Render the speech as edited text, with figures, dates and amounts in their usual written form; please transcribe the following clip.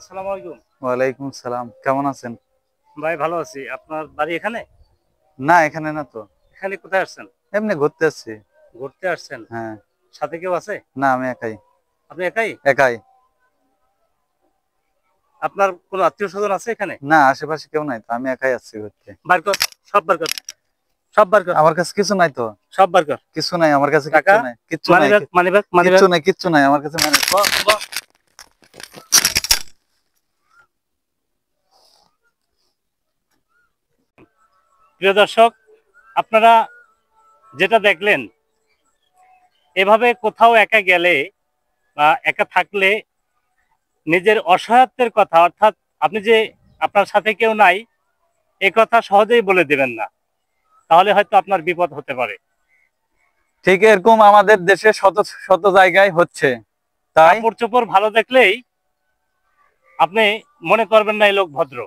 আসসালামু আলাইকুম। ওয়ালাইকুম সালাম। কেমন আছেন? ভাই ভালো আছি। আপনার বাড়ি এখানে? না, এখানে না তো। এখানে কোথায় আসছেন? এমনি ঘুরতে আসছি। ঘুরতে আসছেন? হ্যাঁ। সাথে কেউ আছে? না, আমি একাই। আপনি একাই? একাই। আপনার কোনো আত্মীয়-স্বজন আছে এখানে? না, আশেপাশে কেউ নাই তো, আমি একাই আসছি ঘুরতে। বার কর, সব বার কর। সব বার কর। আমার কাছে কিছু নাই তো। সব বার কর। কিছু নাই আমার কাছে, টাকা, কিচ্ছু নাই, কিচ্ছু নাই, মানিব্যাগ, মানিব্যাগ, কিচ্ছু মানিব্যাগ। নাই, কিচ্ছু নাই আমার কাছে মানে। ব ব প্রিয় দর্শক, আপনারা যেটা দেখলেন, এভাবে কোথাও একা গেলে বা একা থাকলে নিজের অসহায়ত্বের কথা, অর্থাৎ আপনি যে আপনার সাথে কেউ নাই, এ কথা সহজেই বলে দেবেন না। তাহলে হয়তো আপনার বিপদ হতে পারে। ঠিক এরকম আমাদের দেশে শত শত জায়গায় হচ্ছে। তাই কাপড় চোপড় ভালো দেখলেই আপনি মনে করবেন না এই লোক ভদ্র।